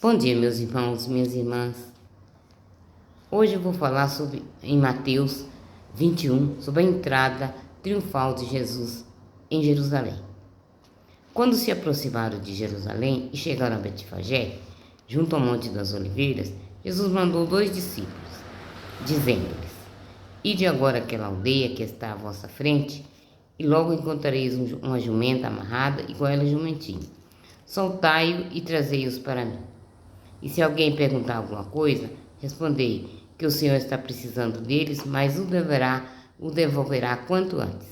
Bom dia, meus irmãos, minhas irmãs. Hoje eu vou falar em Mateus 21, sobre a entrada triunfal de Jesus em Jerusalém. Quando se aproximaram de Jerusalém e chegaram a Betfagé, junto ao Monte das Oliveiras, Jesus mandou 2 discípulos, dizendo-lhes: Ide agora àquela aldeia que está à vossa frente, e logo encontrareis uma jumenta amarrada e com ela jumentinho. Soltai-o e trazei-os para mim. E se alguém perguntar alguma coisa, respondei que o Senhor está precisando deles, mas o devolverá quanto antes.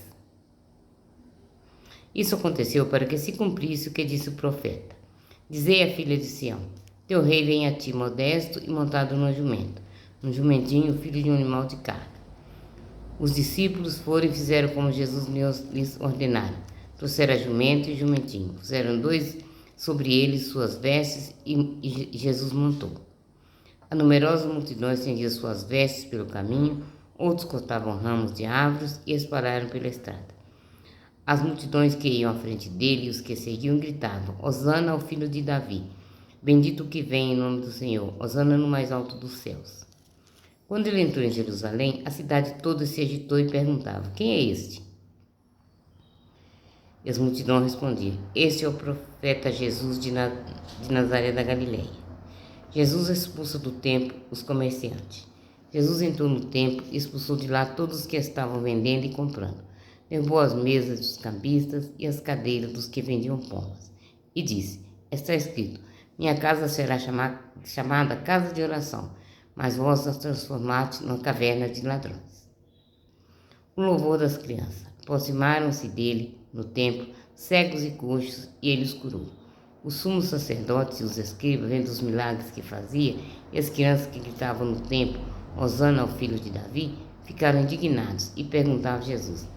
Isso aconteceu para que se cumprisse o que disse o profeta. Dizei à filha de Sião: teu rei vem a ti modesto e montado num jumento, num jumentinho, filho de um animal de carga. Os discípulos foram e fizeram como Jesus lhes ordenara. Trouxeram jumento e jumentinho, puseram 2 sobre eles suas vestes e Jesus montou. A numerosa multidão estendia suas vestes pelo caminho, outros cortavam ramos de árvores e espalharam pela estrada. As multidões que iam à frente dele e os que seguiam gritavam: Hosana ao filho de Davi, bendito o que vem em nome do Senhor, Hosana no mais alto dos céus. Quando ele entrou em Jerusalém, a cidade toda se agitou e perguntava: quem é este? E as multidões respondiam: este é o profeta Jesus de Nazaré da Galileia. Jesus expulsa do templo os comerciantes. Jesus entrou no templo e expulsou de lá todos os que estavam vendendo e comprando. Derrubou as mesas dos cambistas e as cadeiras dos que vendiam pombas. E disse: está escrito, minha casa será chamada casa de oração, mas vós a transformaste numa caverna de ladrões. O louvor das crianças. Aproximaram-se dele no templo cegos e coxos, e ele os curou. Os sumos sacerdotes e os escribas, vendo os milagres que fazia, e as crianças que gritavam no templo, Hosana ao filho de Davi, ficaram indignados e perguntavam a Jesus: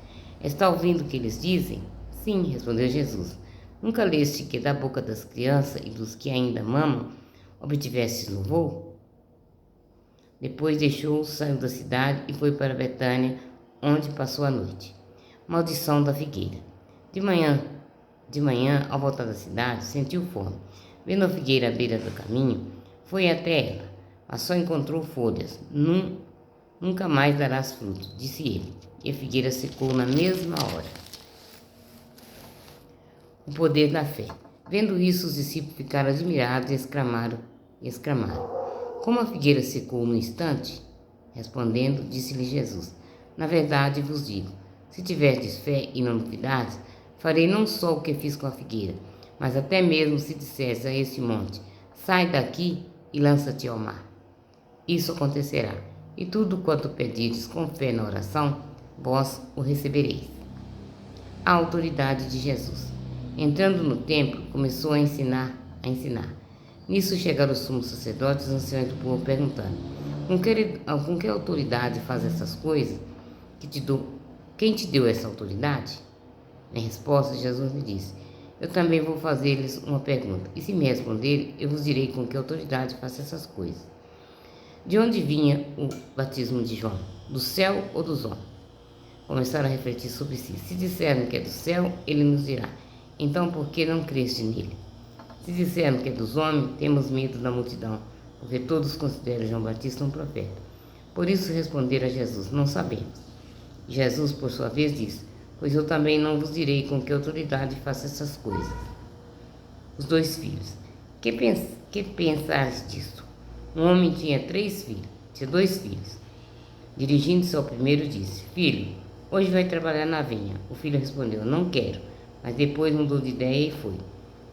está ouvindo o que eles dizem? Sim, respondeu Jesus. Nunca leste que da boca das crianças e dos que ainda mamam obtivestes louvor? Depois deixou-os, saiu da cidade e foi para Betânia, onde passou a noite. Maldição da figueira. De manhã, ao voltar da cidade, sentiu fome. Vendo a figueira à beira do caminho, foi até ela, mas só encontrou folhas. Nunca mais darás fruto, disse ele. E a figueira secou na mesma hora. O poder da fé. Vendo isso, os discípulos ficaram admirados e exclamaram: como a figueira secou no instante? Respondendo, disse-lhe Jesus: na verdade vos digo, se tiverdes fé e não duvidardes, farei não só o que fiz com a figueira, mas até mesmo se disseres a esse monte: sai daqui e lança-te ao mar. Isso acontecerá, e tudo quanto pedirdes com fé na oração, vós o recebereis. A autoridade de Jesus. Entrando no templo, começou a ensinar. Nisso chegaram os sumos sacerdotes e os anciões do povo perguntando: com que autoridade faz essas coisas? Quem te deu essa autoridade? Em resposta, Jesus lhe disse: eu também vou fazer-lhes uma pergunta, e se me responderem, eu vos direi com que autoridade faço essas coisas. De onde vinha o batismo de João? Do céu ou dos homens? Começaram a refletir sobre si. Se disseram que é do céu, ele nos dirá: então por que não creste nele? Se disseram que é dos homens, temos medo da multidão, porque todos consideram João Batista um profeta. Por isso responderam a Jesus: não sabemos. Jesus, por sua vez, disse: pois eu também não vos direi com que autoridade faço essas coisas. Os 2 filhos. Que pensares disto? Um homem tinha 2 filhos. Dirigindo-se ao primeiro, disse: filho, hoje vai trabalhar na vinha. O filho respondeu: não quero. Mas depois mudou de ideia e foi.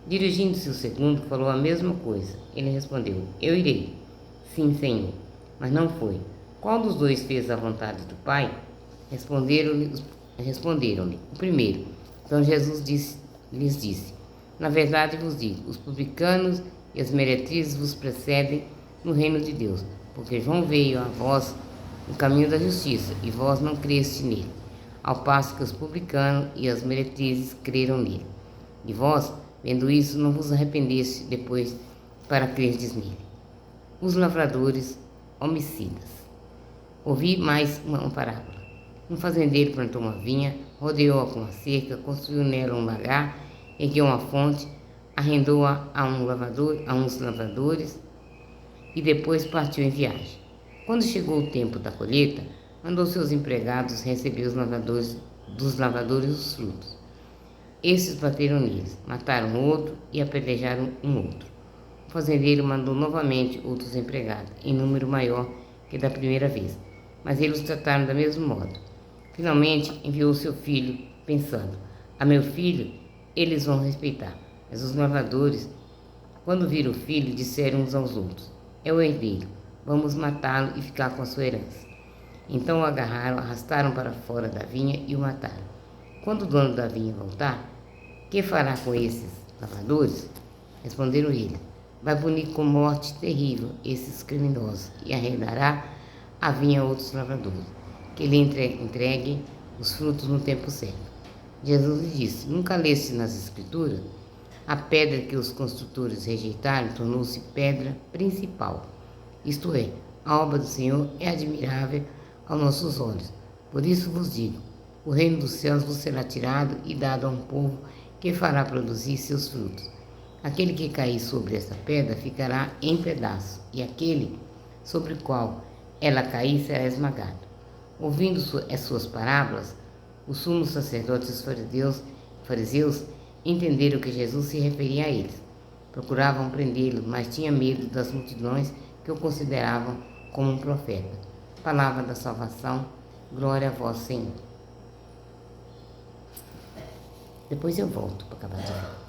Dirigindo-se ao segundo, falou a mesma coisa. Ele respondeu: eu irei. Sim, Senhor. Mas não foi. Qual dos 2 fez a vontade do Pai? Responderam-lhe: o primeiro. Então Jesus lhes disse: na verdade vos digo, os publicanos e as meretrizes vos precedem no reino de Deus, porque João veio a vós no caminho da justiça, e vós não creste nele, ao passo que os publicanos e as meretrizes creram nele. E vós, vendo isso, não vos arrependeste depois para crerdes nele. Os lavradores homicidas. Ouvi mais uma parábola. Um fazendeiro plantou uma vinha, rodeou-a com uma cerca, construiu nela um lagar, ergueu uma fonte, arrendou-a a uns lavradores e depois partiu em viagem. Quando chegou o tempo da colheita, mandou seus empregados receber dos lavradores os frutos. Esses bateram neles, mataram outro e apedrejaram um outro. O fazendeiro mandou novamente outros empregados, em número maior que da primeira vez, mas eles os trataram do mesmo modo. Finalmente enviou seu filho, pensando: a meu filho eles vão respeitar. Mas os lavradores, quando viram o filho, disseram uns aos outros: é o herdeiro, vamos matá-lo e ficar com a sua herança. Então o agarraram, arrastaram para fora da vinha e o mataram. Quando o dono da vinha voltar, que fará com esses lavradores? Responderam eles: vai punir com morte terrível esses criminosos e arrendará a vinha a outros lavradores, que lhe entreguem os frutos no tempo certo. Jesus lhe disse: nunca leste nas Escrituras? A pedra que os construtores rejeitaram tornou-se pedra principal. Isto é, a obra do Senhor é admirável aos nossos olhos. Por isso vos digo: o reino dos céus vos será tirado e dado a um povo que fará produzir seus frutos. Aquele que cair sobre essa pedra ficará em pedaços, e aquele sobre o qual ela cair será esmagado. Ouvindo as suas parábolas, os sumos sacerdotes e os fariseus entenderam que Jesus se referia a eles. Procuravam prendê-lo, mas tinham medo das multidões que o consideravam como um profeta. Palavra da salvação, glória a vós, Senhor. Depois eu volto para acabar de ver.